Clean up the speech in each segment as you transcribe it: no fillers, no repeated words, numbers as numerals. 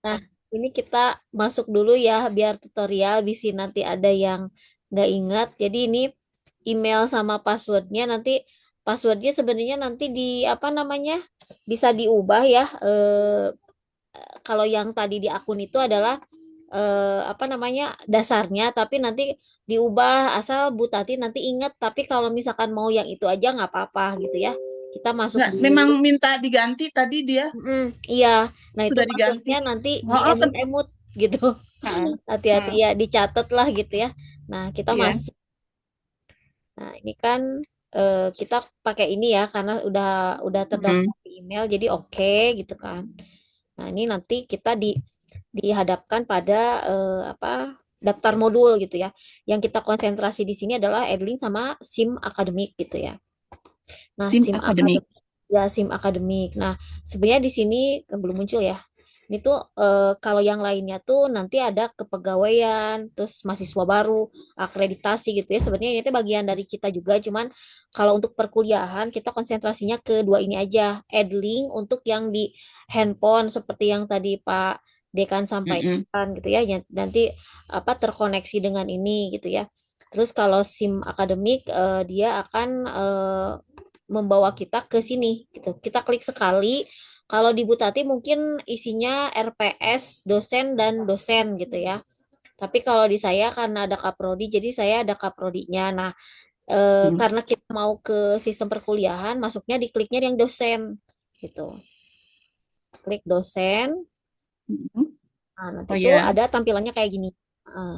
Nah, ini kita masuk dulu ya biar tutorial bisa nanti ada yang nggak ingat. Jadi ini email sama passwordnya nanti passwordnya sebenarnya nanti di apa namanya bisa diubah ya. Kalau yang tadi di akun itu adalah apa namanya dasarnya, tapi nanti diubah asal Bu Tati nanti ingat. Tapi kalau misalkan mau yang itu aja nggak apa-apa gitu ya. Kita masuk Nggak, dulu. memang minta diganti tadi dia Mm, iya, nah itu sudah diganti. passwordnya nanti Oh, oh, diemut-emut gitu. ah, Hati-hati ah, ya, dicatat lah gitu ya. Nah, kita iya. masuk. Nah, ini kan kita pakai ini ya karena udah Mm, terdaftar di email, jadi oke gitu kan. Nah, ini nanti kita dihadapkan pada apa daftar modul gitu ya. Yang kita konsentrasi di sini adalah Edling sama SIM akademik gitu ya. Nah, SIM SIM akademik. akademik ya SIM akademik. Nah, sebenarnya di sini belum muncul ya. Ini tuh kalau yang lainnya tuh nanti ada kepegawaian, terus mahasiswa baru, akreditasi gitu ya. Sebenarnya ini tuh bagian dari kita juga, cuman kalau untuk perkuliahan kita konsentrasinya ke dua ini aja. Edling untuk yang di handphone seperti yang tadi Pak Dekan Mm-mm. sampaikan gitu ya. Nanti apa terkoneksi dengan ini gitu ya. Terus kalau SIM akademik dia akan membawa kita ke sini gitu. Kita klik sekali. Kalau di Butati mungkin isinya RPS, dosen dan dosen gitu ya. Tapi kalau di saya karena ada kaprodi, jadi saya ada kaprodinya. Nah, Mm. karena kita mau ke sistem perkuliahan, masuknya di kliknya yang dosen gitu. Klik dosen. Mm. Nah, nanti Oh tuh ya. ada tampilannya kayak gini. Eh,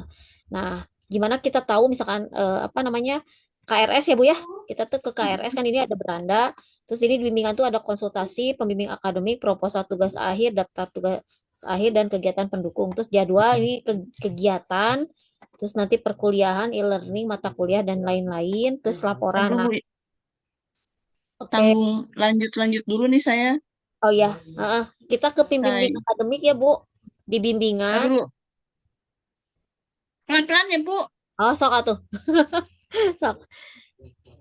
Nah, gimana kita tahu misalkan apa namanya KRS ya Bu ya? Kita tuh ke KRS kan ini ada beranda. Terus ini di bimbingan tuh ada konsultasi, pembimbing akademik, proposal tugas akhir, daftar tugas akhir dan kegiatan pendukung. Terus jadwal ini kegiatan, terus nanti perkuliahan, e-learning, mata kuliah dan lain-lain, terus laporan. Aduh, Nah, Bu, oke. tanggung lanjut-lanjut dulu nih saya. Oh ya, heeh. Kita ke pembimbing Saya. akademik ya Bu. Di bimbingan. Aduh, pelan-pelan ya, Bu. Oh, sok atuh. Sok.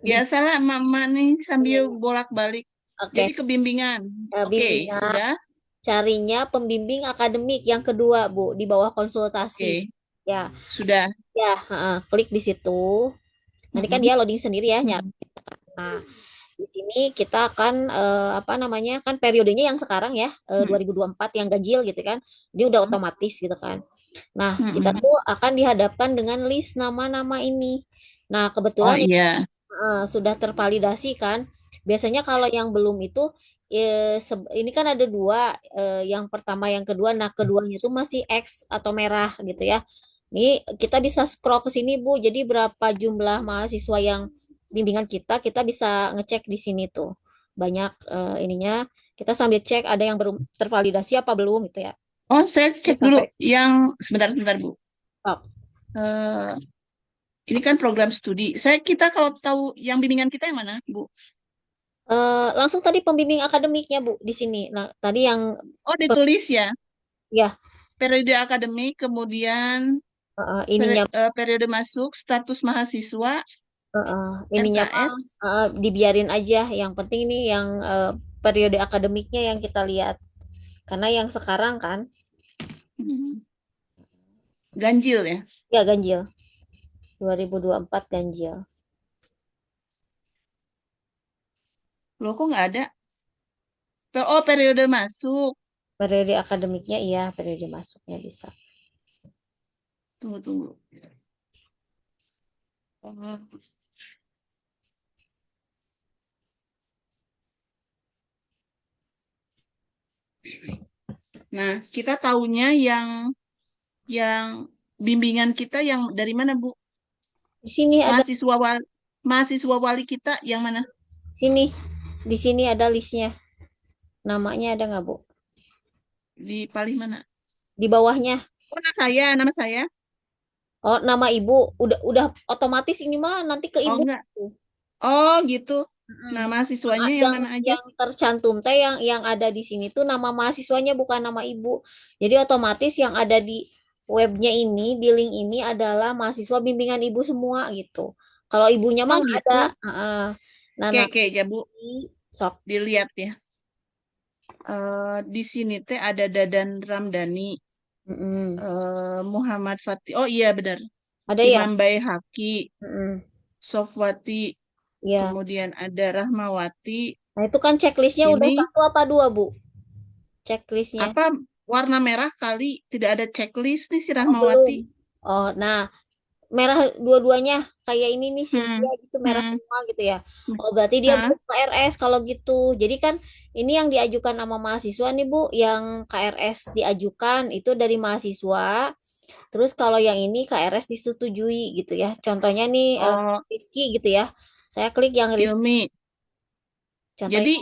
Di Biasalah emak-emak nih sambil bolak-balik. Oke, Jadi kebimbingan. Oke, bimbingan sudah. carinya pembimbing akademik yang kedua, Bu, di bawah konsultasi. Oke, Ya, sudah. ya, klik di situ. Nanti kan Mm-mm. dia loading sendiri ya, nyari. Mm-mm. Nah, di sini kita akan apa namanya? Kan periodenya yang sekarang ya, 2024 yang ganjil gitu kan. Dia udah otomatis gitu kan. Nah, kita Mm-mm. tuh akan dihadapkan dengan list nama-nama ini. Nah, Oh kebetulan iya. sudah tervalidasi kan. Biasanya kalau yang belum itu ini kan ada dua, yang pertama, yang kedua. Nah, keduanya itu masih X atau merah gitu ya. Ini kita bisa scroll ke sini Bu. Jadi berapa jumlah mahasiswa yang bimbingan kita bisa ngecek di sini tuh. Banyak ininya. Kita sambil cek ada yang belum tervalidasi apa belum gitu ya. Oh, saya Ini cek dulu sampai yang sebentar-sebentar, Bu. oh, Eh, ini kan program studi. Kita kalau tahu yang bimbingan kita yang mana, Bu? langsung tadi pembimbing akademiknya Bu di sini. Nah, tadi yang Oh, ditulis ya. ya Periode akademik, kemudian ininya periode masuk, status mahasiswa, ininya mah RKS. dibiarin aja. Yang penting ini yang periode akademiknya yang kita lihat. Karena yang sekarang kan Mhm. Ganjil ya. ya ganjil. 2024 ganjil. Loh, kok nggak ada? Oh, periode masuk. Periode akademiknya iya, periode masuknya bisa. Tunggu, tunggu. Oh. Nah, kita tahunya yang bimbingan kita yang dari mana, Bu? Di sini ada Mahasiswa wali, mahasiswa wali kita yang mana? sini di sini ada listnya. Namanya ada nggak Bu? Di paling mana? Di bawahnya. Oh, nama saya. Oh, nama Ibu udah otomatis ini mah nanti ke Oh, Ibu. enggak. Oh, gitu. Mm. Nah, Nama mahasiswanya yang yang mana aja? yang tercantum teh yang ada di sini tuh nama mahasiswanya bukan nama ibu. Jadi otomatis yang ada di webnya ini, di link ini adalah mahasiswa bimbingan ibu semua gitu. Kalau ibunya mah Oh, nggak ada. gitu. Heeh. Nah, Oke, nanti oke, ya, Bu. sok Dilihat ya. Di sini teh ada Dadan Ramdhani, Mm-mm. Muhammad Fatih. Oh iya benar. Ada ya? Imam Baihaqi, Mm-mm. Sofwati, Ya. kemudian ada Rahmawati. Nah, itu kan checklistnya udah Ini satu apa dua, Bu? Checklistnya. apa warna merah kali tidak ada checklist nih si Oh, belum. Rahmawati. Oh, nah, merah dua-duanya kayak ini nih Cynthia Hmm, gitu merah hmm, semua gitu ya. hmm. Oh, berarti dia Hah? belum KRS kalau gitu. Jadi kan ini yang diajukan sama mahasiswa nih, Bu, yang KRS diajukan itu dari mahasiswa. Terus kalau yang ini KRS disetujui gitu ya. Contohnya nih Oh, Rizky gitu ya. Saya klik yang Rizky. Ilmi. Contohnya Jadi,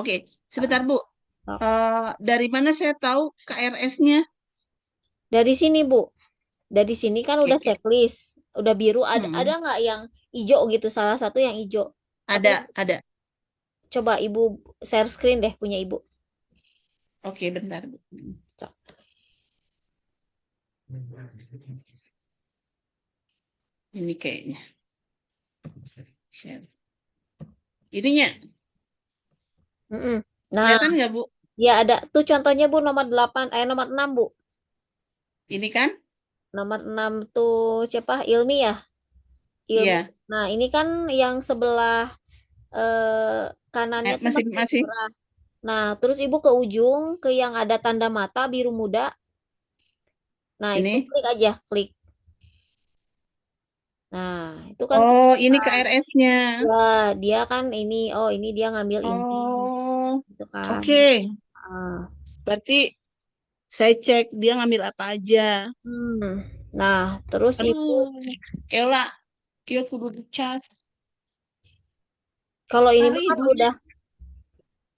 oke, sebentar Bu. oh, Dari mana saya tahu KRS-nya? dari sini, Bu. Dari sini kan Oke, udah oke. checklist, udah biru. Ada Hmm, nggak yang hijau gitu? Salah satu yang hijau. Tapi ada. coba Ibu share screen deh punya Ibu. Oke, bentar Bu. Cok. Ini kayaknya. Share. Ininya, Mm-mm. Nah, kelihatan nggak Bu? ya ada tuh contohnya Bu nomor 8, nomor 6 Bu. Ini kan? Nomor 6 tuh siapa? Ilmi ya? Ilmi. Iya. Nah, ini kan yang sebelah kanannya tuh Masih, masih masih. merah. Nah, terus Ibu ke ujung ke yang ada tanda mata biru muda. Nah, itu Ini. klik aja, klik. Nah, itu kan Oh, ini KRS-nya. ya dia kan ini, oh ini dia ngambil ini, Oh, gitu kan. oke. Ah, Berarti saya cek dia ngambil apa aja. hmm. Nah, terus Ibu Aduh, Ella, dia kudu dicas. kalau ini mah Hari kan ibunya.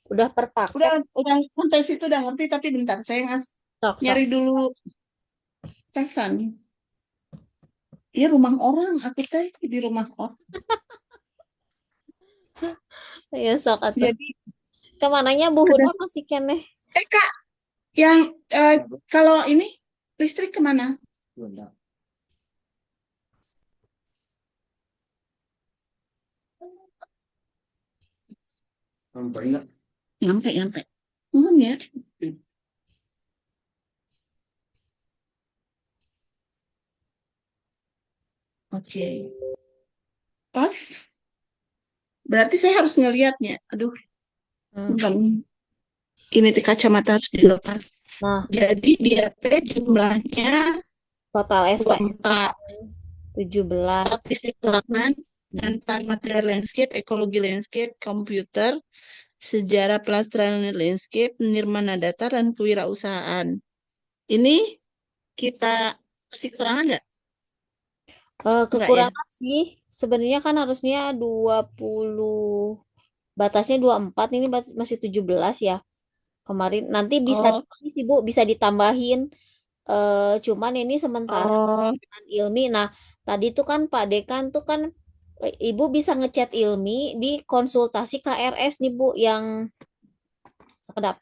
udah per Udah, paket. udah sampai situ udah ngerti, tapi bentar saya Sok, sok. nyari dulu casan. Iya rumah orang, aku teh di rumah orang. Ya sok atuh. Jadi, Kemananya Bu Huda kata- masih keneh. Kak, yang kalau ini listrik kemana? Nyampe, nyampe. Ya. Oke. Pas. Berarti saya harus ngelihatnya. Aduh, Hmm. bukan. Ini teh kacamata harus dilepas. Nah, Jadi dia teh jumlahnya total SKS 24. 17. Statistik lapangan, antar material landscape, ekologi landscape, komputer, sejarah pelestarian landscape, nirmana data, dan kewirausahaan. Ini kita kasih keterangan nggak? Nggak ya? Kekurangan sih sebenarnya kan harusnya 20, batasnya 24, ini masih 17 ya. Kemarin nanti bisa Oh, ini sih Bu, bisa ditambahin cuman ini sementara oh, dengan Ilmi. Nah, tadi tuh kan Pak Dekan tuh kan Ibu bisa ngechat Ilmi di konsultasi KRS nih Bu yang sekedap.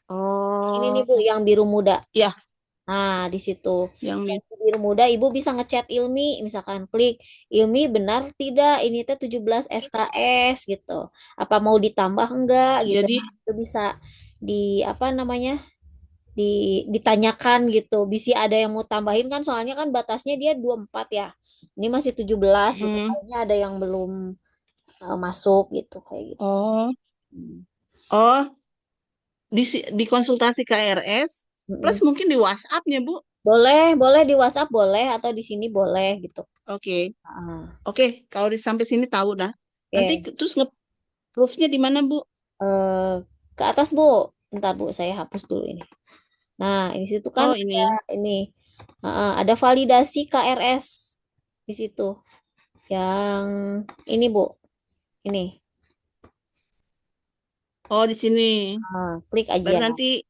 Ini nih oh, Bu yang biru muda. ya, Nah, di situ yang yang biru muda Ibu bisa ngechat Ilmi, misalkan klik Ilmi benar tidak ini teh 17 SKS gitu. Apa mau ditambah enggak gitu. jadi Nah, itu bisa di apa namanya? di ditanyakan gitu. Bisa ada yang mau tambahin kan soalnya kan batasnya dia 24 ya. Ini masih 17 gitu. mm, Kayaknya ada yang belum masuk gitu kayak gitu. oh, Hmm. oh, di konsultasi KRS plus Mm-mm. mungkin di WhatsApp-nya, Bu. Boleh, boleh di WhatsApp boleh atau di sini boleh gitu. Oke, Ah, oke, kalau sampai sini tahu dah. Nanti oke. terus nge-proof-nya di mana, Bu? Eh, ke atas Bu. Bentar Bu, saya hapus dulu ini. Nah, di situ kan Oh, ada ini. ini ada validasi KRS di situ. Yang ini Bu, ini. Oh, di sini. Klik Baru aja. nanti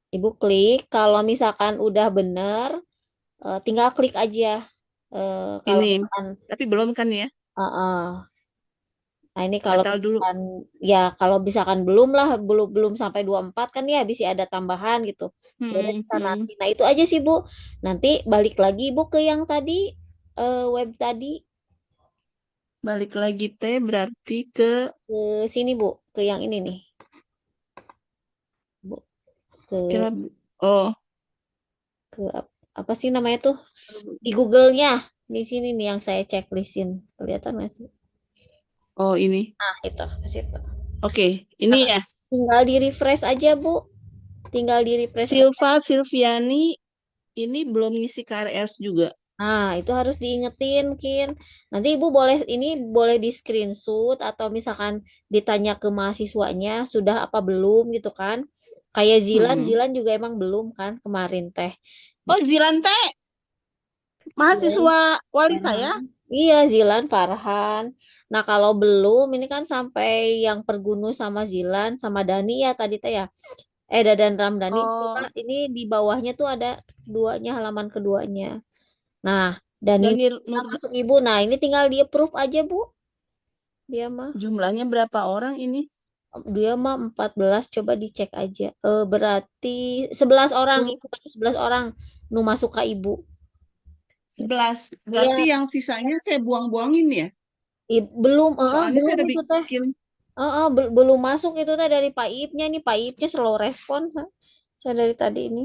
Ibu klik, kalau misalkan udah bener, tinggal klik aja. Kalau ini. misalkan, Tapi belum kan ya? eh, eh. Nah ini kalau Batal dulu. misalkan, ya kalau misalkan belum lah, belum belum sampai 24 kan ya bisa ada tambahan gitu. Baru Hmm, bisa hmm. nanti. Nah itu aja sih Bu. Nanti balik lagi Bu ke yang tadi, web tadi, Balik lagi teh berarti ke ke sini Bu, ke yang ini nih. ke Kira oh, ke apa sih namanya tuh di Google-nya di sini nih yang saya checklistin kelihatan nggak sih? oh ini. Nah itu ke situ. Oke, ini Nah, ya. tinggal di refresh aja Bu, tinggal di refresh aja. Silva Silviani ini belum ngisi KRS juga. Nah itu harus diingetin Kin. Nanti Ibu boleh ini boleh di screenshot atau misalkan ditanya ke mahasiswanya sudah apa belum gitu kan? Kayak Zilan, Mm-mm. Zilan juga emang belum kan kemarin teh. Oh, Zilante, Zilan mahasiswa wali saya. Farhan. Iya, Zilan Farhan. Nah, kalau belum, ini kan sampai yang Pergunu sama Zilan sama Dani ya tadi teh ya. Dadan Ramdhani itu Kak, Oh, ini di bawahnya tuh ada duanya halaman keduanya. Nah, Dani Dani nah, Nur, masuk Ibu. Nah, ini tinggal di approve aja, Bu. Dia mah jumlahnya berapa orang ini? dia mah 14 coba dicek aja. Berarti 11 orang 10, Ibu, 11 orang nu masuk ke Ibu. 11. Berarti Iya, yang sisanya saya buang-buangin ya. belum, Soalnya belum saya udah itu teh. bikin. Belum masuk itu teh dari Pak Iipnya nih. Pak Iipnya slow respon saya dari tadi ini.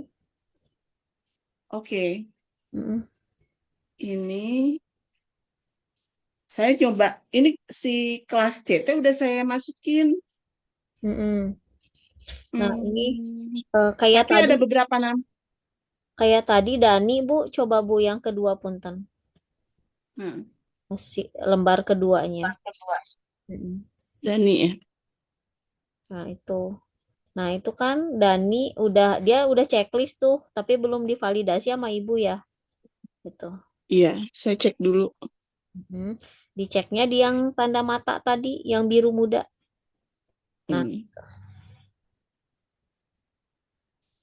Oke, Mm-mm. ini saya coba. Ini si kelas C teh udah saya masukin. Mm-mm. Nah, ini Hmm, kayak tapi tadi ada beberapa nama. Dani Bu, coba Bu yang kedua punten. Nah, Masih lembar keduanya. Mm-mm. Dani ya. Nah, itu. Nah, itu kan Dani dia udah checklist tuh, tapi belum divalidasi sama Ibu ya. Gitu. Iya, saya cek dulu. Mhm. Diceknya di yang tanda mata tadi, yang biru muda. Nah, Ini.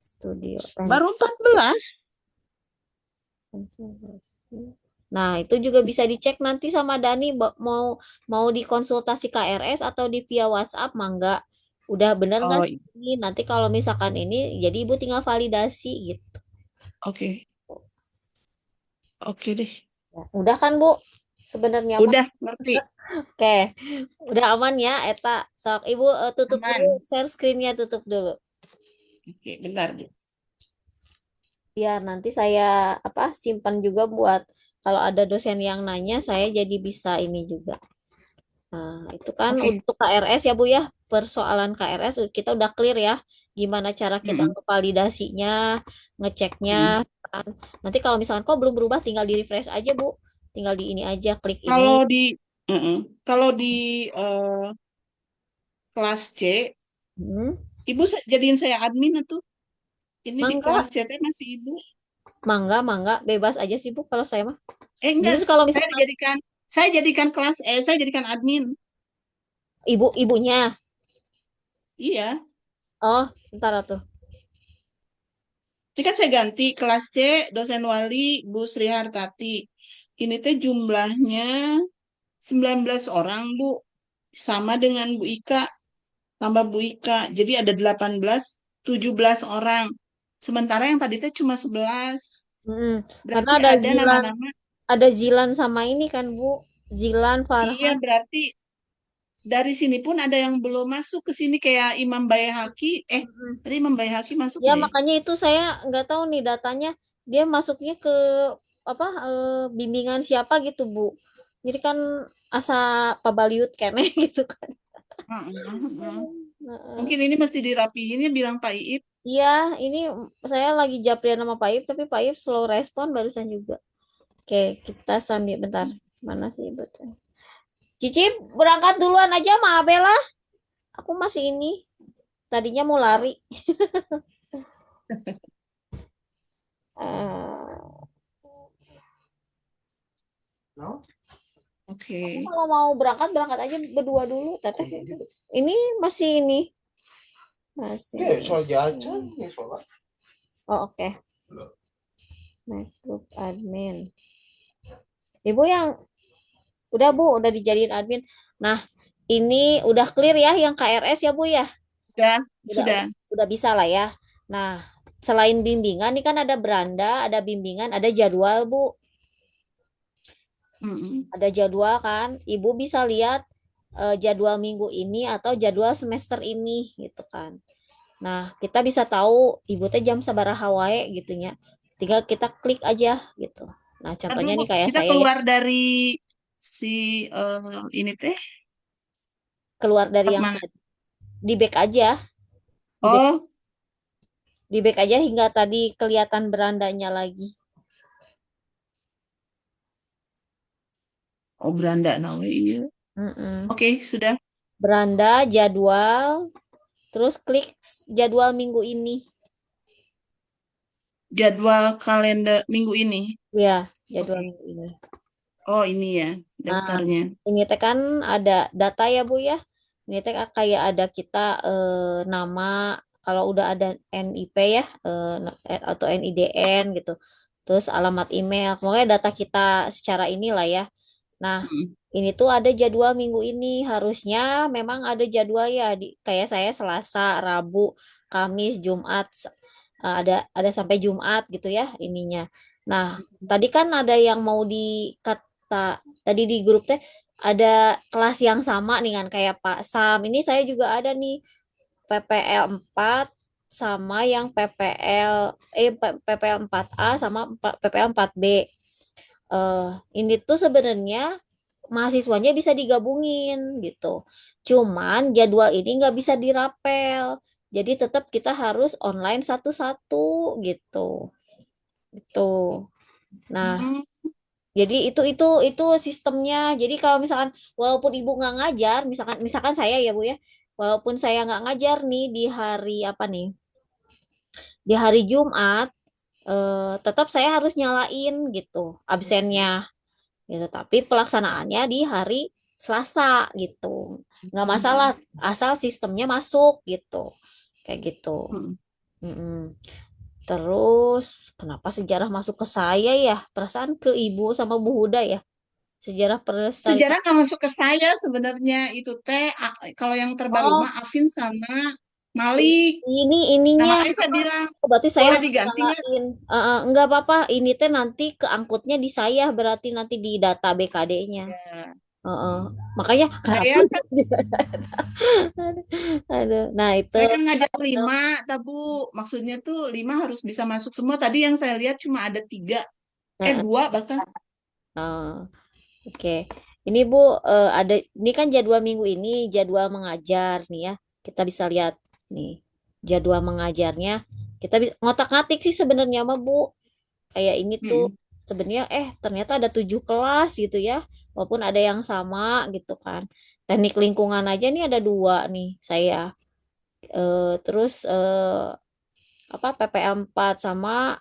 studio Baru 14. konservasi. Nah, itu juga bisa dicek nanti sama Dani mau mau dikonsultasi KRS atau di via WhatsApp mangga. Udah bener nggak Oh, sih ini? Nanti kalau misalkan ini jadi Ibu tinggal validasi gitu. oke. Oke deh. Ya, udah kan Bu? Sebenarnya mah. Udah, ngerti. Oke. Udah aman ya Eta. Sok Ibu tutup dulu Aman. share screen-nya tutup dulu. Oke, bentar. Bu. Biar nanti saya apa simpan juga buat kalau ada dosen yang nanya saya jadi bisa ini juga. Nah, itu kan Oke. untuk KRS ya Bu ya. Persoalan KRS kita udah clear ya. Gimana cara kita Mm-mm. ngevalidasinya, ngeceknya. Mm. Kan. Nanti kalau misalkan kok belum berubah tinggal di refresh aja Bu. Tinggal di ini aja, klik ini. Kalau di mm-mm. Kalau di eh, kelas C, Hmm. Ibu jadiin saya admin tuh. Ini di kelas Mangga, C teh masih Ibu. mangga, bebas aja sih Bu kalau saya mah. Enggak, Justru kalau saya misalkan dijadikan kelas saya jadikan admin. ibunya, Iya. oh, ntar tuh. Ini kan saya ganti kelas C dosen wali Bu Sri Hartati. Ini teh jumlahnya 19 orang, Bu. Sama dengan Bu Ika, tambah Bu Ika. Jadi ada 18, 17 orang. Sementara yang tadi teh cuma 11. Mm, karena Berarti ada nama-nama. Ada Zilan sama ini kan Bu, Zilan Iya, Farhan. berarti dari sini pun ada yang belum masuk ke sini kayak Imam Bayhaqi. Mm-mm. Tadi Imam Bayhaqi masuk Ya nggak ya? makanya itu saya nggak tahu nih datanya dia masuknya ke apa bimbingan siapa gitu Bu. Jadi kan asa pabaliut kene gitu kan. Heeh, heeh. Heeh. Mungkin ini mesti dirapihin ya bilang Pak Iip. Iya, ini saya lagi japrian sama Pak Ip, tapi Pak Ip slow respon barusan juga. Oke, kita sambil bentar. Mana sih betul? Cici berangkat duluan aja sama Abela. Aku masih ini. Tadinya mau lari. Eh, aku Oke. kalau mau berangkat berangkat aja berdua dulu. Tapi ini masih ini masih. Oh oke. MacBook admin. Ibu yang udah Bu, udah dijadiin admin. Nah, ini udah clear ya yang KRS ya Bu ya. Sudah, Udah sudah. udah bisa lah ya. Nah, selain bimbingan nih kan ada beranda, ada bimbingan, ada jadwal Bu. Mm-mm. Ada jadwal kan. Ibu bisa lihat jadwal minggu ini atau jadwal semester ini gitu kan. Nah, kita bisa tahu ibu teh jam sabaraha wae gitunya. Tinggal kita klik aja gitu. Nah, contohnya Aduh, nih kayak kita saya ya, keluar dari si ini teh keluar dari tab yang mana? tadi. Di back aja, di back, Oh, di back aja hingga tadi kelihatan berandanya lagi. oh beranda nawe iya. Mm-mm. Oke, sudah. Beranda, jadwal, terus klik jadwal minggu ini. Jadwal kalender minggu ini. Ya, jadwal Oke. minggu ini. Oh, ini ya Nah, daftarnya. ini teh kan ada data ya Bu ya. Ini teh kayak ada kita nama kalau udah ada NIP ya atau NIDN gitu. Terus alamat email. Pokoknya data kita secara inilah ya. Nah, Mm. ini tuh ada jadwal minggu ini. Harusnya memang ada jadwal ya kayak saya Selasa, Rabu, Kamis, Jumat ada sampai Jumat gitu ya ininya. Nah, tadi kan ada yang mau dikata tadi di grup teh ada kelas yang sama nih kan kayak Pak Sam. Ini saya juga ada nih PPL 4 sama yang PPL 4A sama PPL 4B. Ini tuh sebenarnya mahasiswanya bisa digabungin gitu. Cuman jadwal ini nggak bisa dirapel. Jadi tetap kita harus online satu-satu gitu. Gitu. Nah, Hmm. jadi itu sistemnya. Jadi kalau misalkan walaupun ibu nggak ngajar, misalkan misalkan saya ya bu ya, walaupun saya nggak ngajar nih di hari apa nih, di hari Jumat, tetap saya harus nyalain gitu absennya gitu. Tapi pelaksanaannya di hari Selasa gitu. Nggak masalah asal sistemnya masuk gitu. Kayak gitu. Mm. Mm-mm. Terus kenapa sejarah masuk ke saya ya? Perasaan ke ibu sama Bu Huda ya. Sejarah Sejarah pelestarian. nggak masuk ke saya sebenarnya itu teh kalau yang terbaru Oh, mah Afin sama Malik. ini Nah ininya. makanya saya bilang Oh, berarti saya boleh harus diganti nggak? nyalain. Enggak apa-apa. Ini teh nanti keangkutnya di saya. Berarti nanti di data BKD-nya. Ya. Makanya kenapa? Saya kan Aduh, aduh. Nah itu. saya kan ngajar 5 tabu. Maksudnya tuh 5 harus bisa masuk semua. Tadi yang saya lihat cuma ada 3, Heeh. 2 bahkan. Oh, oke. Ini Bu, ada ini kan jadwal minggu ini jadwal mengajar nih ya. Kita bisa lihat nih jadwal mengajarnya. Kita bisa ngotak-ngatik sih sebenarnya mah Bu. Kayak ini tuh Mm-mm. sebenarnya ternyata ada 7 kelas gitu ya. Walaupun ada yang sama gitu kan. Teknik lingkungan aja nih ada 2 nih saya. Terus apa PPL 4 sama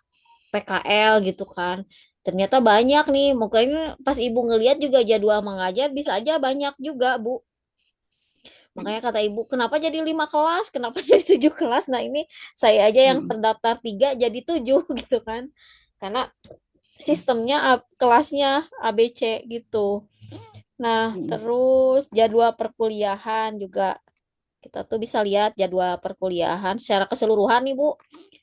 PKL gitu kan. Ternyata banyak nih, mungkin pas ibu ngeliat juga jadwal mengajar bisa aja banyak juga, Bu. Makanya kata ibu, kenapa jadi 5 kelas? Kenapa jadi 7 kelas? Nah ini saya aja yang Mm-mm. terdaftar 3 jadi 7 gitu kan. Karena sistemnya kelasnya ABC gitu. Nah, Mm-mm. terus jadwal perkuliahan juga kita tuh bisa lihat jadwal perkuliahan secara keseluruhan nih Bu.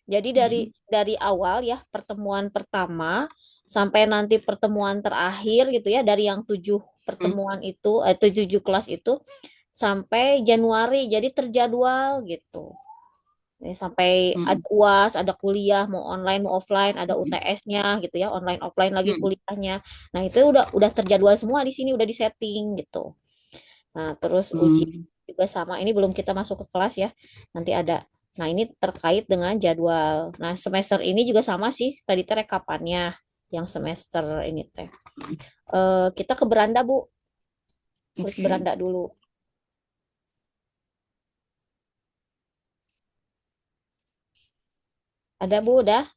Jadi Mm-mm. dari awal ya pertemuan pertama sampai nanti pertemuan terakhir gitu ya dari yang 7 pertemuan itu 7 kelas itu sampai Januari jadi terjadwal gitu. Ya, sampai ada Mm-mm. UAS, ada kuliah mau online mau offline, ada Mm-mm. UTS-nya gitu ya, online offline lagi Mm-mm. kuliahnya. Nah, itu udah terjadwal semua di sini udah disetting gitu. Nah, terus uji Mm-mm. juga sama. Ini belum kita masuk ke kelas ya. Nanti ada. Nah, ini terkait dengan jadwal. Nah, semester ini juga sama sih. Tadi teh rekapannya yang semester ini teh. Kita ke beranda, Bu. Klik Oke. beranda dulu. Ada, Bu, udah?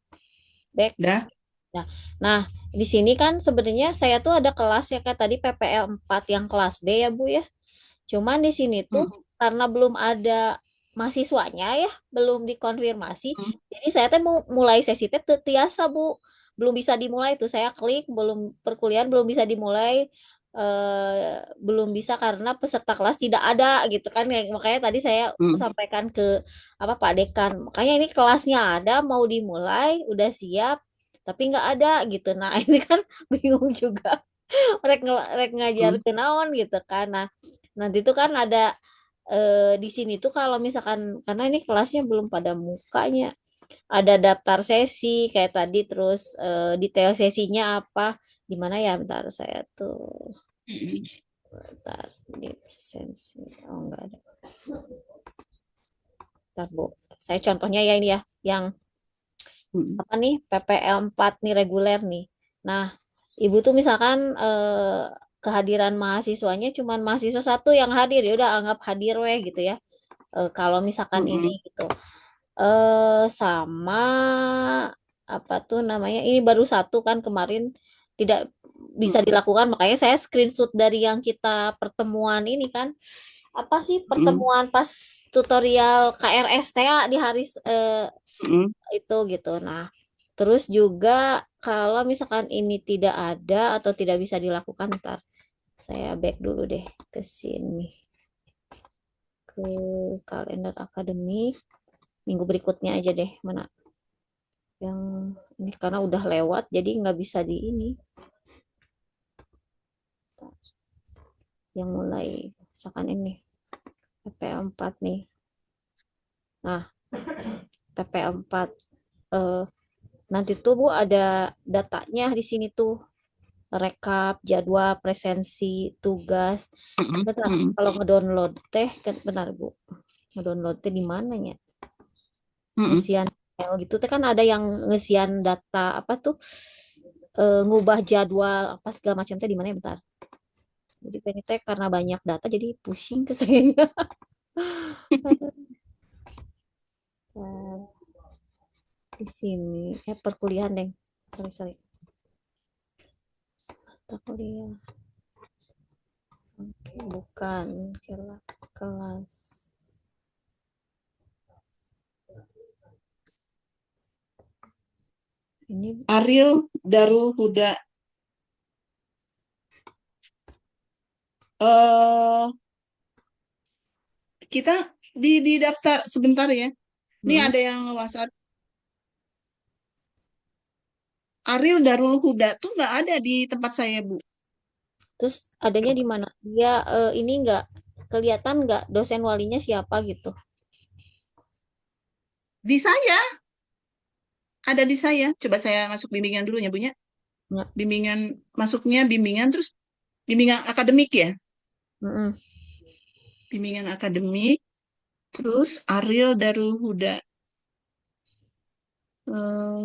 Back. Dah. Nah, nah, di sini kan sebenarnya saya tuh ada kelas ya kayak tadi PPL 4 yang kelas B ya, Bu ya. Cuman di sini tuh Mm-mm. karena belum ada mahasiswanya ya, belum dikonfirmasi. Mm-mm. Jadi saya teh mau mulai sesi teh teu tiasa, Bu. Belum bisa dimulai tuh. Saya klik belum perkuliahan belum bisa dimulai belum bisa karena peserta kelas tidak ada gitu kan. Makanya tadi saya Mm-mm. sampaikan ke apa Pak Dekan. Makanya ini kelasnya ada mau dimulai, udah siap tapi nggak ada gitu. Nah, ini kan bingung juga. Rek ngajar Mm-mm. ke naon gitu kan. Nah, nanti itu kan ada di sini tuh kalau misalkan karena ini kelasnya belum pada mukanya, ada daftar sesi kayak tadi, terus detail sesinya apa, di mana ya, bentar saya tuh, Mm-mm. bentar, di presensi, oh enggak ada, bentar Bu, saya contohnya ya ini ya, yang Mm-mm. apa nih, PPL 4 nih reguler nih. Nah, Ibu tuh misalkan kehadiran mahasiswanya cuman mahasiswa satu yang hadir, ya udah anggap hadir weh gitu ya. Kalau misalkan ini Mm-mm. gitu. Sama apa tuh namanya? Ini baru satu kan kemarin tidak bisa dilakukan, makanya saya screenshot dari yang kita pertemuan ini kan. Apa sih Mm-mm. pertemuan pas tutorial KRSTA di hari Mm-mm. itu gitu. Nah, terus juga kalau misalkan ini tidak ada atau tidak bisa dilakukan, ntar saya back dulu deh ke sini, ke kalender akademik minggu berikutnya aja deh, mana yang ini karena udah lewat jadi nggak bisa di ini, yang mulai misalkan ini PP4 nih. Nah, PP4 eh, nanti tuh Bu ada datanya di sini tuh, rekap jadwal presensi tugas. Mm-mm. Bentar, Mm-mm. kalau ngedownload teh kan, benar Bu, ngedownload teh di mananya, Mm-mm. ngesian file gitu teh kan ada yang ngesian data apa tuh, ngubah jadwal apa segala macam teh di mana ya, bentar. Jadi ini teh karena banyak data jadi pusing ke saya. Di sini perkuliahan deh, sorry sorry, perkuliahan, oke bukan kelas ini. Ariel Darul Huda. eh kita di daftar sebentar ya. Ini Mm-mm. ada yang WhatsApp. Ariel Darul Huda tuh nggak ada di tempat saya, Bu. Terus adanya di mana? Dia ini nggak kelihatan, nggak dosen walinya siapa gitu? Di saya, ada di saya. Coba saya masuk bimbingan dulu ya, Bu ya. Nggak. Bimbingan, masuknya bimbingan terus bimbingan akademik ya. Mm-mm. Bimbingan akademik, terus Ariel Darul Huda.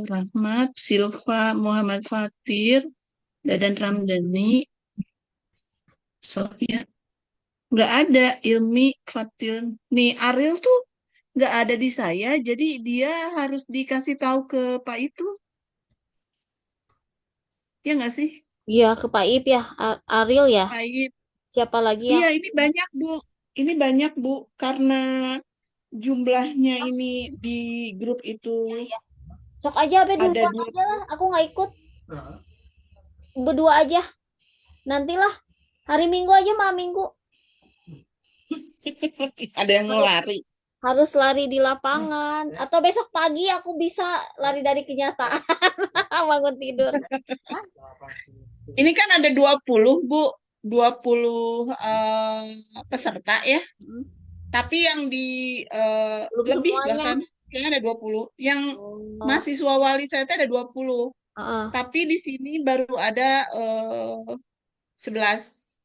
Rahmat, Silva, Muhammad Fatir, Dadan Ramdhani, Sofia. Nggak ada Ilmi Fatir. Nih, Ariel tuh nggak ada di saya, jadi dia harus dikasih tahu ke Pak itu. Ya nggak sih? Iya ke Pak Ip ya, Ariel ya. Baik. Siapa lagi Iya, yang ini banyak, Bu. Ini banyak, Bu. Karena jumlahnya ini di grup itu sok aja, be ada duluan dua. aja lah, aku nggak ikut, berdua aja. Nantilah hari Minggu aja, mah Minggu Ada yang mau lari. harus lari di lapangan, atau besok pagi aku bisa lari dari kenyataan. Bangun tidur. Ini kan ada 20 Bu. 20 peserta ya. Hmm, Tapi yang di belum lebih semuanya. bahkan kayaknya ada 20. Yang Oh, mahasiswa wali saya teh ada 20. heeh. Tapi di sini baru ada 11.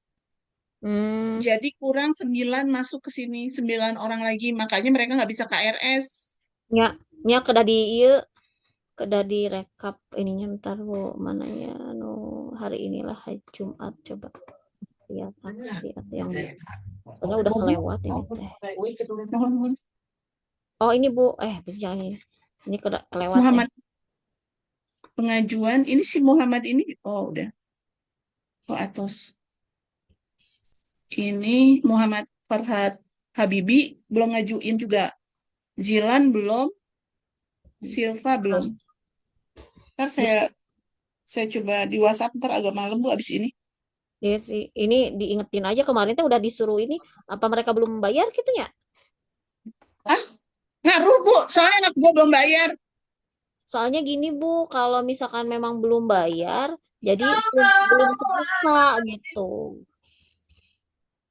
Hmm, Jadi kurang 9 masuk ke sini, 9 orang lagi. Makanya mereka nggak bisa KRS. nya nya kedah di ieu, kedah di rekap ininya, bentar Bu, mana ya, no, hari inilah hari Jumat, coba lihat aksi atau yang pokoknya udah kelewat ini teh. Oh ini Bu, jangan ini kelewat Muhammad pengajuan, ini si Muhammad ini, oh udah, oh Atos. Ini Muhammad Farhad Habibi belum ngajuin juga. Jilan belum, Silva belum. Ntar saya coba di WhatsApp ntar agak malam Bu abis ini. Iya sih, ini diingetin aja kemarin tuh udah disuruh ini, apa mereka belum bayar gitu ya? Ah, ngaruh Bu, soalnya anak gua belum bayar. Soalnya gini Bu, kalau misalkan memang belum bayar, jadi belum kebuka gitu.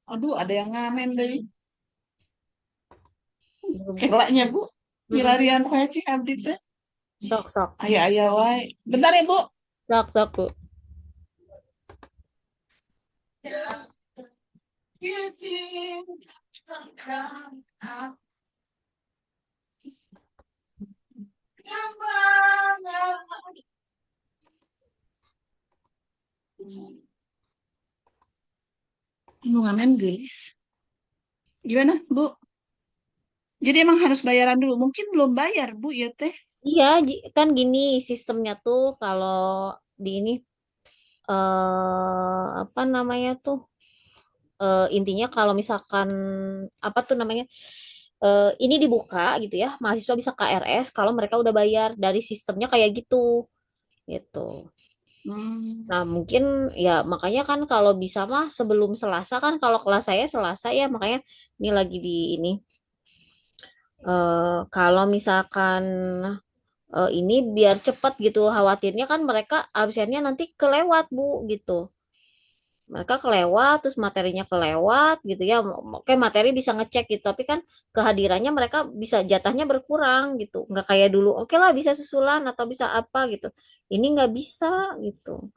Aduh, ada yang ngamen deh. Belum. Kelaknya Bu, Mm-mm. milarian receh abdi teh. Sok sok Ayah-ayah wae. Bentar ya Bu. sok sok Bu. Lu ngamen gelis. Gimana Bu? Jadi emang harus bayaran dulu. Mungkin belum bayar Bu ya teh. Iya, kan gini sistemnya tuh kalau di ini apa namanya tuh intinya kalau misalkan apa tuh namanya ini dibuka gitu ya, mahasiswa bisa KRS kalau mereka udah bayar dari sistemnya kayak gitu gitu. Hmm. Nah, mungkin ya makanya kan kalau bisa mah sebelum Selasa kan kalau kelas saya Selasa ya makanya ini lagi di ini kalau misalkan ini biar cepet gitu khawatirnya kan mereka absennya nanti kelewat Bu gitu. Mereka kelewat terus materinya kelewat gitu ya. Oke, materi bisa ngecek gitu tapi kan kehadirannya mereka bisa jatahnya berkurang gitu, nggak kayak dulu oke lah bisa susulan atau bisa apa gitu, ini nggak bisa gitu.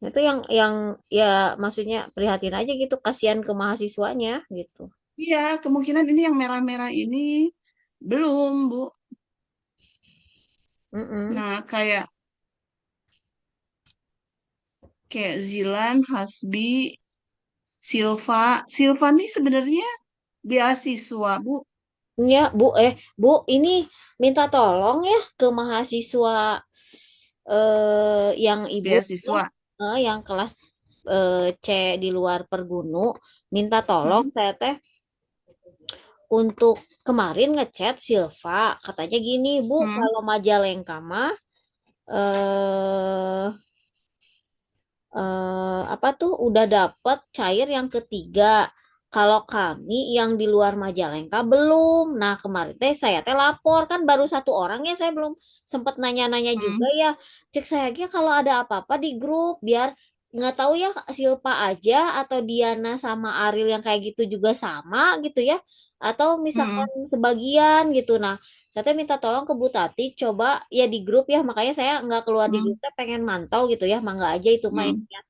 Nah, itu yang ya maksudnya prihatin aja gitu, kasihan ke mahasiswanya gitu. Iya, kemungkinan ini yang merah-merah ini belum Bu. Mm-mm. Nah, kayak Zilan, Hasbi, Silva nih sebenarnya beasiswa Bu, Ya Bu, Bu ini minta tolong ya ke mahasiswa yang ibu ya, beasiswa. yang kelas C di luar Pergunu, minta tolong Hmm, saya teh untuk kemarin ngechat Silva, katanya gini Bu, hmm, kalau Majalengka mah eh apa tuh udah dapet cair yang ketiga. Kalau kami yang di luar Majalengka belum. Nah, kemarin teh saya teh lapor kan baru satu orang ya, saya belum sempet nanya-nanya juga hmm, ya. Cek saya aja kalau ada apa-apa di grup biar nggak tahu ya Silpa aja atau Diana sama Ariel yang kayak gitu juga sama gitu ya. Atau misalkan hmm, sebagian gitu. Nah, saya teh minta tolong ke Bu Tati coba ya di grup ya, makanya saya nggak keluar di hmm, grup teh pengen mantau gitu ya, mangga aja itu mah hmm, ya.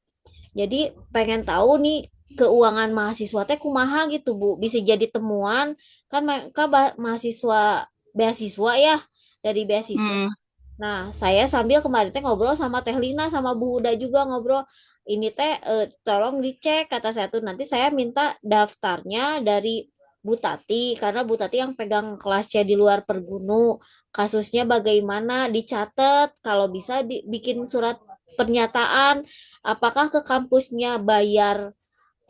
Jadi pengen tahu nih keuangan mahasiswa teh kumaha gitu Bu, bisa jadi temuan kan mereka mahasiswa beasiswa ya, dari beasiswa. hmm, Nah, saya sambil kemarin teh ngobrol sama Teh Lina sama Bu Uda juga ngobrol. Ini teh tolong dicek kata saya tuh nanti saya minta daftarnya dari Bu Tati karena Bu Tati yang pegang kelasnya di luar Pergunu. Kasusnya bagaimana dicatat, kalau bisa bikin surat pernyataan apakah ke kampusnya bayar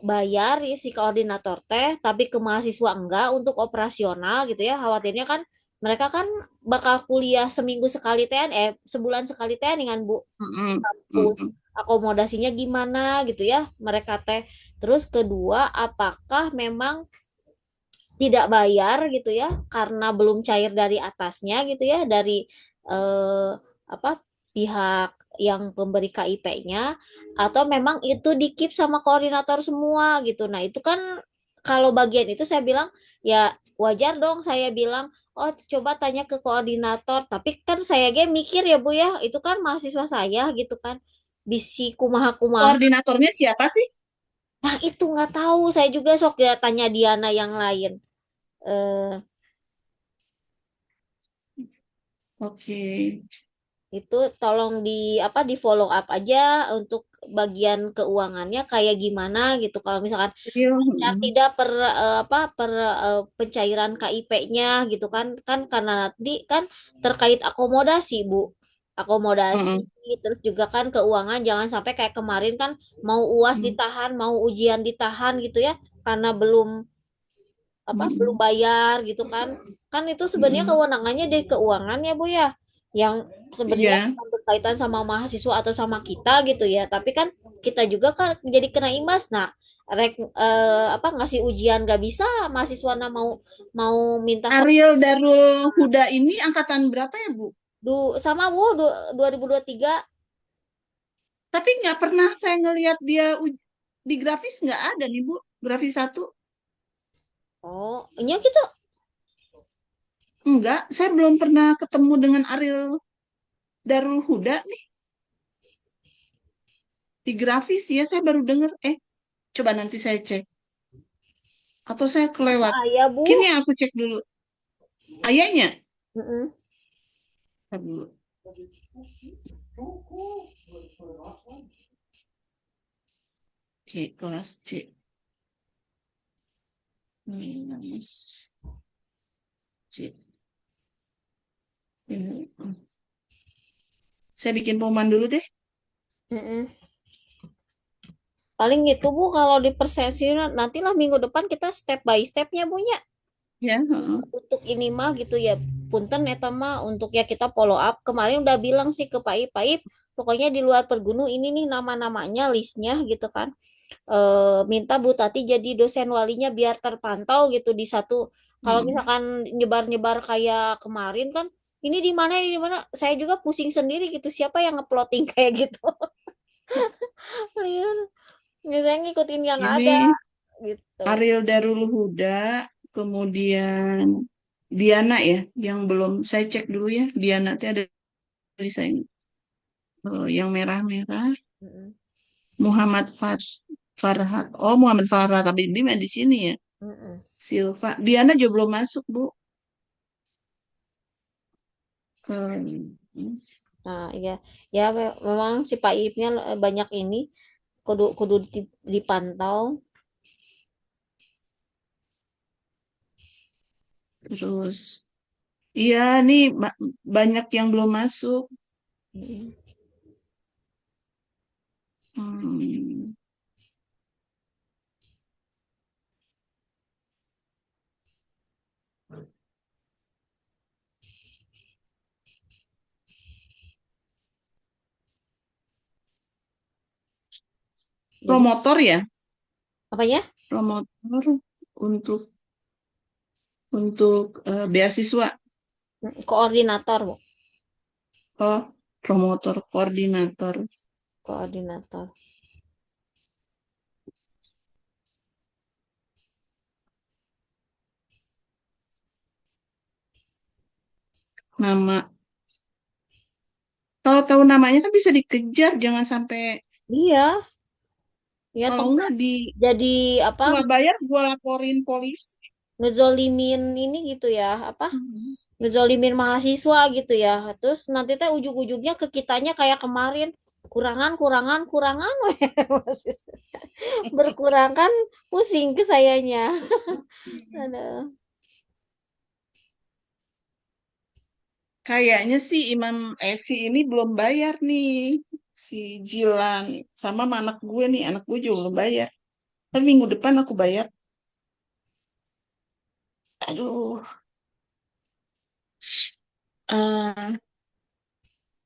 bayar ya si koordinator teh tapi ke mahasiswa enggak untuk operasional gitu ya, khawatirnya kan mereka kan bakal kuliah seminggu sekali teh sebulan sekali teh dengan Bu hmm, kampus, hmm, akomodasinya gimana gitu ya mereka teh. Terus kedua apakah memang tidak bayar gitu ya karena belum cair dari atasnya gitu ya dari eh, apa pihak yang pemberi KIP-nya atau memang itu dikip sama koordinator semua gitu. Nah, itu kan kalau bagian itu saya bilang ya wajar dong saya bilang oh coba tanya ke koordinator, tapi kan saya mikir ya Bu ya itu kan mahasiswa saya gitu kan bisi kumaha kumaha. Koordinatornya siapa sih? Nah, itu nggak tahu saya juga sok ya tanya Diana yang lain. eh Oke. itu tolong di apa di follow up aja untuk bagian keuangannya kayak gimana gitu kalau misalkan Real, lancar hmm, tidak per apa per pencairan KIP-nya gitu kan kan karena nanti kan terkait akomodasi Bu, akomodasi hmm, terus juga kan keuangan jangan sampai kayak kemarin kan mau UAS hmm, ditahan mau ujian ditahan gitu ya karena belum apa belum hmm, bayar gitu kan. Kan itu sebenarnya hmm. kewenangannya dari keuangan ya Bu ya, yang sebenarnya Iya. bukan berkaitan sama mahasiswa atau sama kita gitu ya, tapi kan kita juga kan jadi kena imbas. Nah, apa ngasih ujian gak bisa mahasiswa mau mau minta Ariel Darul Huda ini angkatan berapa ya Bu? sama Bu 2023. Tapi nggak pernah saya ngelihat dia di grafis nggak ada nih Bu. Grafis satu. Oh iya gitu. Enggak, saya belum pernah ketemu dengan Ariel Darul Huda nih di grafis ya. Saya baru dengar. Coba nanti saya cek. Atau saya Masa kelewat. ayah, Bu? Kini aku cek dulu. Ayahnya. Mm-mm. Ntar dulu. Oke, kelas C. Minus C. Ini. Saya bikin pengumuman dulu deh. Mm-mm. Paling gitu Bu, kalau di persesi nantilah minggu depan kita step by stepnya Bu ya. Ya, heeh. Untuk ini mah gitu ya, punten eta mah untuk ya kita follow up. Kemarin udah bilang sih ke Pak Ip, Pak Ip, pokoknya di luar Pergunu ini nih nama-namanya listnya gitu kan. Minta Bu Tati jadi dosen walinya biar terpantau gitu di satu. Kalau Heeh. misalkan nyebar-nyebar kayak kemarin kan, ini di mana, saya juga pusing sendiri gitu, siapa yang ngeploting kayak gitu. Iya, biasanya ngikutin yang ada Ini gitu. Ariel Darul Huda, kemudian Diana ya, yang belum saya cek dulu ya. Diana itu ada di saya yang merah-merah. Mm-mm, Muhammad Farhat. Oh, Muhammad Farhat. Tapi Bima di sini ya. mm-mm. Silva. Diana juga belum masuk, Bu. Hmm. Nah, iya, ya memang si Pak Ipnya banyak ini kudu kudu dipantau. Terus, iya nih banyak yang belum masuk. Mm. Hmm. Jadi Promotor ya? apanya? Promotor untuk beasiswa. Koordinator, Bu. Oh, promotor koordinator. Koordinator. Nama. Kalau tahu namanya kan bisa dikejar, jangan sampai Iya, ya kalau toh enggak di jadi apa nggak bayar gua laporin polisi. ngezolimin ini gitu ya, apa Hmm. ngezolimin mahasiswa gitu ya. Terus nanti teh ujung-ujungnya ke kitanya kayak kemarin kurangan kurangan kurangan mahasiswa. Berkurang kan pusing ke sayanya. Ada. Kayaknya sih Imam Esi ini belum bayar nih, si Jilan sama anak gue nih, anak gue juga belum bayar. Tapi minggu depan aku bayar. Aduh, eh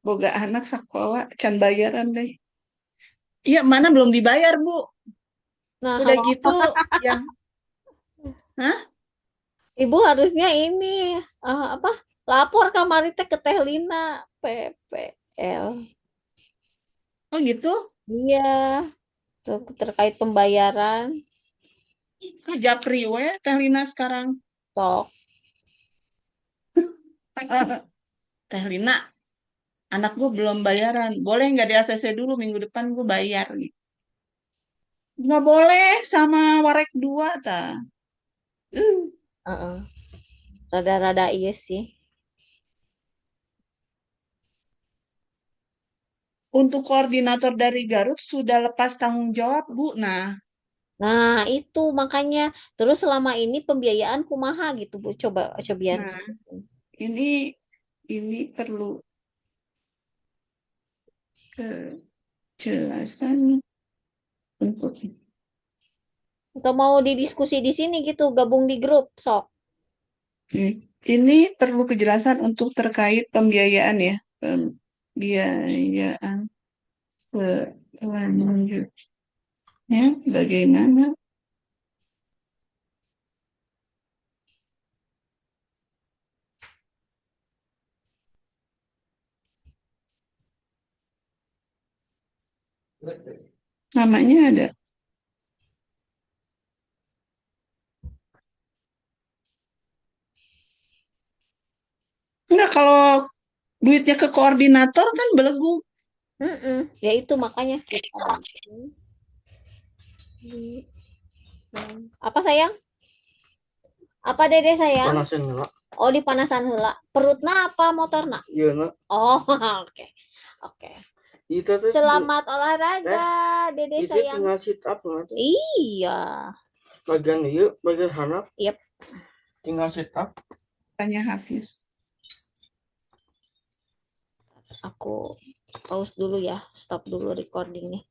boga anak sekolah can bayaran deh. Iya, mana belum dibayar, Bu. Nah, Udah gitu yang, hah? Ibu harusnya ini apa? Lapor kamar teh ke Teh Lina PPL. Oh gitu? Iya, tuh terkait pembayaran. Ah, Japri we, Teh Lina sekarang. Sok. Teh Lina, anak gue belum bayaran. Boleh nggak di ACC dulu minggu depan gue bayar gitu. Nggak boleh sama Warek 2 ta. Uh, Heeh. Rada-rada iya sih. Untuk koordinator dari Garut sudah lepas tanggung jawab, Bu. Nah, Nah, itu makanya terus selama ini pembiayaan kumaha gitu, Bu. Coba cobian. nah, ini ini perlu kejelasan untuk ini. Atau mau didiskusi di sini gitu, gabung di grup, sok. Ini perlu kejelasan untuk terkait pembiayaan ya. Pembiayaan selanjutnya bagaimana? Namanya ada. kalau duitnya ke koordinator kan belegu. Ya itu makanya kita bagus di apa sayang? Apa dede sayang? Panasin lah. Oh dipanasan heula. Perutna apa motorna? Iya nak. Oh oke. Oke. Itu tuh Selamat olahraga dede itu sayang. tinggal sit up lah tuh. Iya. Bagian iya, bagian handap Yep. tinggal sit up. Tanya Hafiz. Aku pause dulu ya. Stop dulu recordingnya.